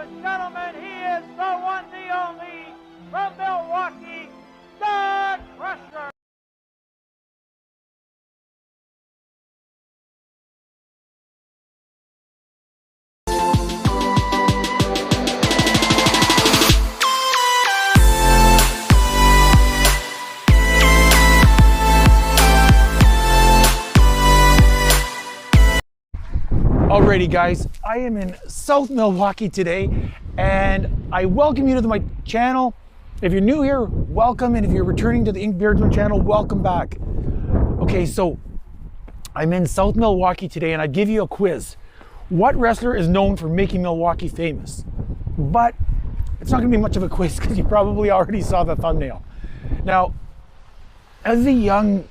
and gentlemen, he is the one, the only, from Milwaukee, the Crusher. Alrighty guys, I am in South Milwaukee today and I welcome you to my channel. If you're new here, welcome, and if you're returning to the Beardsman channel, welcome back. Okay, so I'm in South Milwaukee today and I give you a quiz. What wrestler is known for making Milwaukee famous? But it's not gonna be much of a quiz because you probably already saw the thumbnail. Now, as a young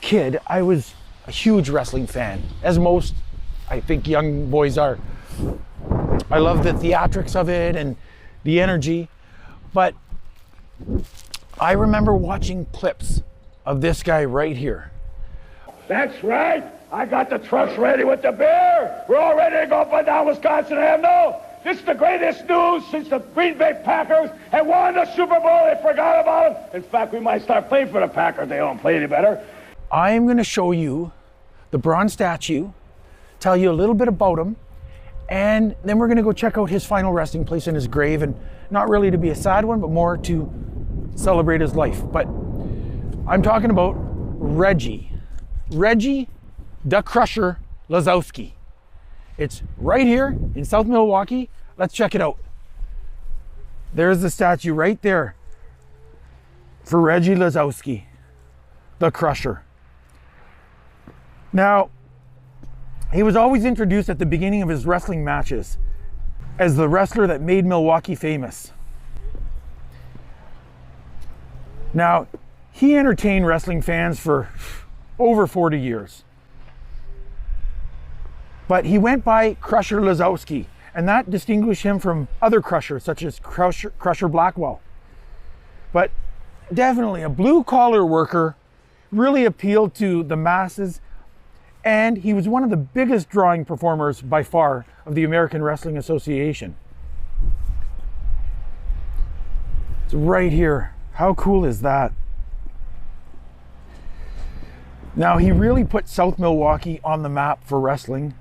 kid, I was a huge wrestling fan, as most I think young boys are. I love the theatrics of it and the energy, but I remember watching clips of this guy right here. That's right. I got the trucks ready with the beer. We're all ready to go up and down Wisconsin Avenue. This is the greatest news since the Green Bay Packers had won the Super Bowl. They forgot about it. In fact, we might start playing for the Packers. They don't play any better. I'm going to show you the bronze statue, tell you a little bit about him, and then we're going to go check out his final resting place in his grave, and not really to be a sad one, but more to celebrate his life. But I'm talking about Reggie the Crusher Lisowski. It's right here in South Milwaukee. Let's check it out. There's the statue right there for Reggie Lisowski, the Crusher. Now, he was always introduced at the beginning of his wrestling matches as the wrestler that made Milwaukee famous. Now, he entertained wrestling fans for over 40 years. But he went by Crusher Lisowski, and that distinguished him from other crushers such as Crusher Blackwell. But definitely a blue-collar worker, really appealed to the masses. And he was one of the biggest drawing performers by far of the American Wrestling Association. It's right here. How cool is that? Now, he really put South Milwaukee on the map for wrestling.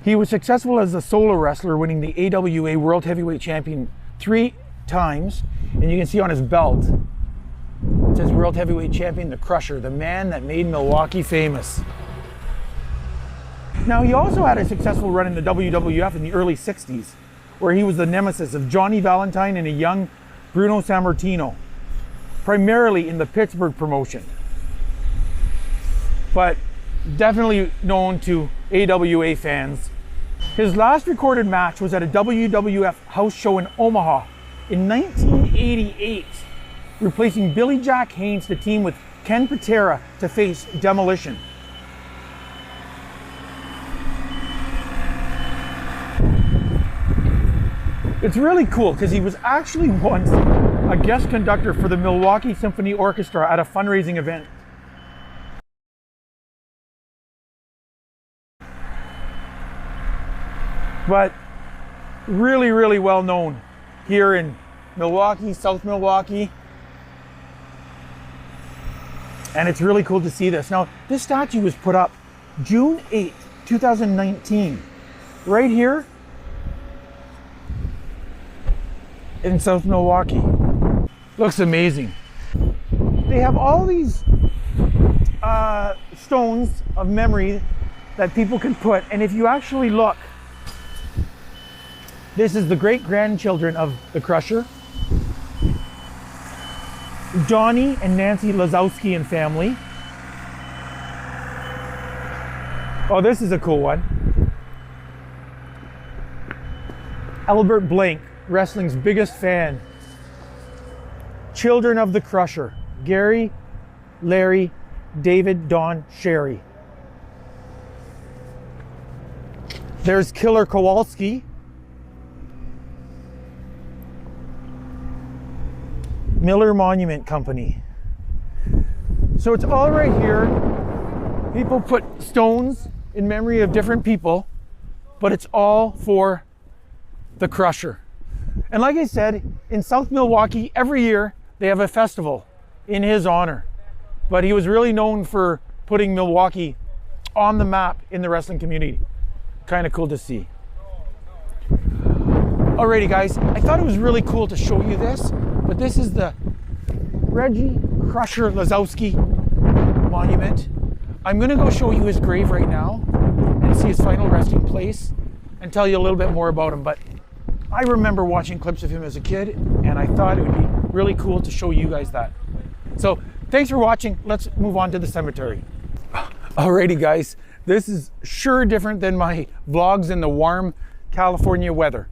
He was successful as a solo wrestler, winning the AWA World Heavyweight Champion 3 times. And you can see on his belt, it says World Heavyweight Champion, the Crusher, the man that made Milwaukee famous. Now, he also had a successful run in the WWF in the early 60s, where he was the nemesis of Johnny Valentine and a young Bruno Sammartino, primarily in the Pittsburgh promotion, but definitely known to AWA fans. His last recorded match was at a WWF house show in Omaha in 1988. Replacing Billy Jack Haynes to team with Ken Patera to face Demolition. It's really cool because he was actually once a guest conductor for the Milwaukee Symphony Orchestra at a fundraising event. But really, really well known here in Milwaukee, South Milwaukee. And it's really cool to see this. Now, this statue was put up June 8th, 2019, right here in South Milwaukee. Looks amazing. They have all these stones of memory that people can put, and if you actually look, this is the great-grandchildren of the Crusher, Johnny and Nancy Lisowski and family. Oh, this is a cool one. Albert Blank, wrestling's biggest fan. Children of the Crusher, Gary, Larry, David, Don, Sherry. There's Killer Kowalski. Miller Monument Company. So it's all right here. People put stones in memory of different people, but it's all for the Crusher. And like I said, in South Milwaukee, every year they have a festival in his honor. But he was really known for putting Milwaukee on the map in the wrestling community. Kind of cool to see. Alrighty guys, I thought it was really cool to show you this, but this is the Reggie Crusher Lisowski monument. I'm gonna go show you his grave right now and see his final resting place and tell you a little bit more about him. But I remember watching clips of him as a kid, and I thought it would be really cool to show you guys that. So thanks for watching. Let's move on to the cemetery. Alrighty guys, this is sure different than my vlogs in the warm California weather.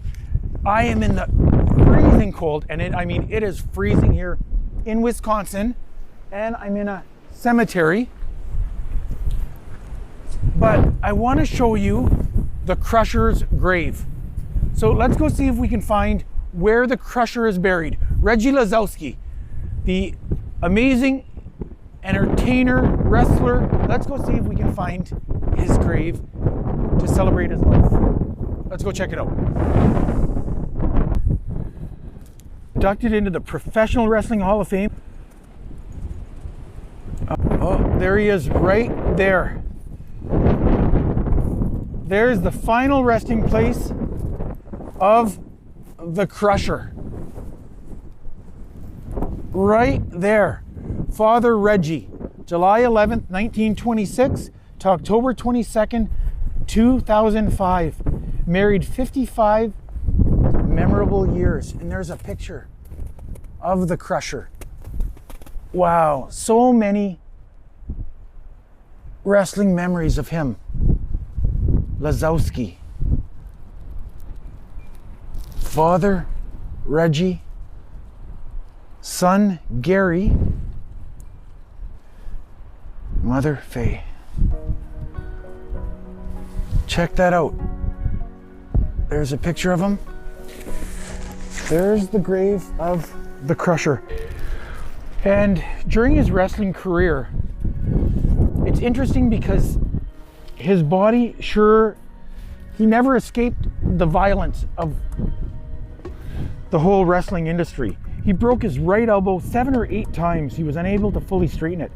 I am in the freezing cold, and it is freezing here in Wisconsin, and I'm in a cemetery. But I want to show you the Crusher's grave. So let's go see if we can find where the Crusher is buried. Reggie Lisowski, the amazing entertainer, wrestler. Let's go see if we can find his grave to celebrate his life. Let's go check it out. Inducted into the Professional Wrestling Hall of Fame. Oh, there he is right there. There's the final resting place of the Crusher. Right there. Father Reggie, July 11th, 1926 to October 22nd, 2005. Married 55 memorable years. And there's a picture of the Crusher. Wow, so many wrestling memories of him. Lisowski. Father Reggie, son Gary, mother Faye. Check that out. There's a picture of him. There's the grave of the Crusher. And during his wrestling career, it's interesting because his body, sure, he never escaped the violence of the whole wrestling industry. He broke his right elbow 7 or 8 times. He was unable to fully straighten it.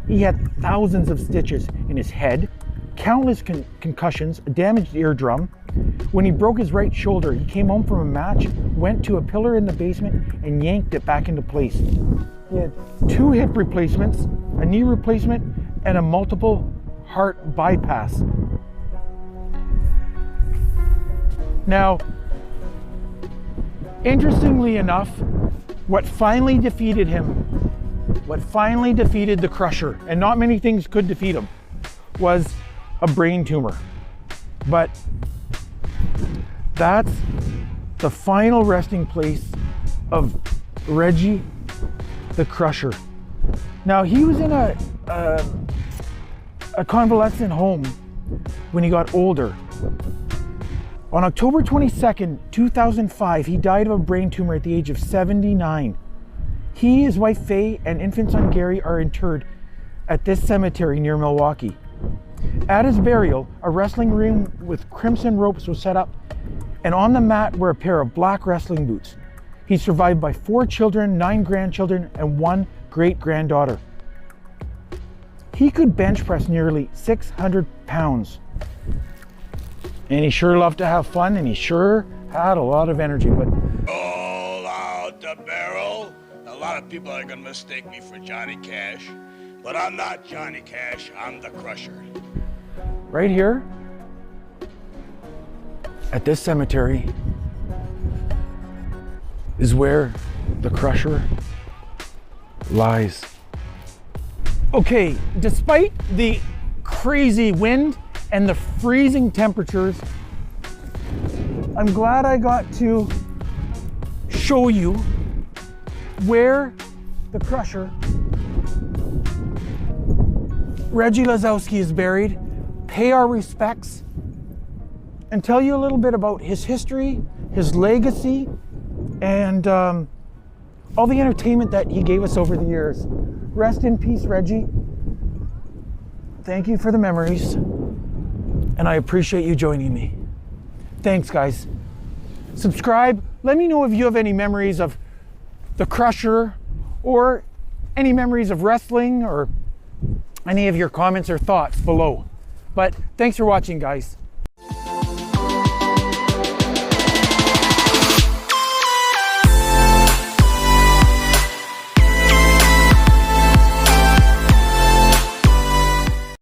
He had thousands of stitches in his head, countless concussions, a damaged eardrum. When he broke his right shoulder, he came home from a match, went to a pillar in the basement, and yanked it back into place. He had 2 hip replacements, a knee replacement, and a multiple heart bypass. Now, interestingly enough, what finally defeated him, what finally defeated the Crusher, and not many things could defeat him, was a brain tumor. But that's the final resting place of Reggie the Crusher. Now, he was in a convalescent home when he got older. On October 22nd, 2005, he died of a brain tumor at the age of 79. He, his wife Faye, and infant son Gary are interred at this cemetery near Milwaukee. At his burial, a wrestling ring with crimson ropes was set up, and on the mat were a pair of black wrestling boots. He's survived by 4 children, 9 grandchildren, and 1 great-granddaughter. He could bench press nearly 600 pounds. And he sure loved to have fun, and he sure had a lot of energy. But all out the barrel. A lot of people are gonna mistake me for Johnny Cash, but I'm not Johnny Cash, I'm the Crusher. Right here at this cemetery is where the Crusher lies. Okay, despite the crazy wind and the freezing temperatures, I'm glad I got to show you where the Crusher, Reggie Lisowski, is buried, pay our respects, and tell you a little bit about his history, his legacy, and all the entertainment that he gave us over the years. Rest in peace, Reggie. Thank you for the memories, and I appreciate you joining me. Thanks, guys. subscribe. Let me know if you have any memories of the Crusher or any memories of wrestling or any of your comments or thoughts below. But thanks for watching, guys.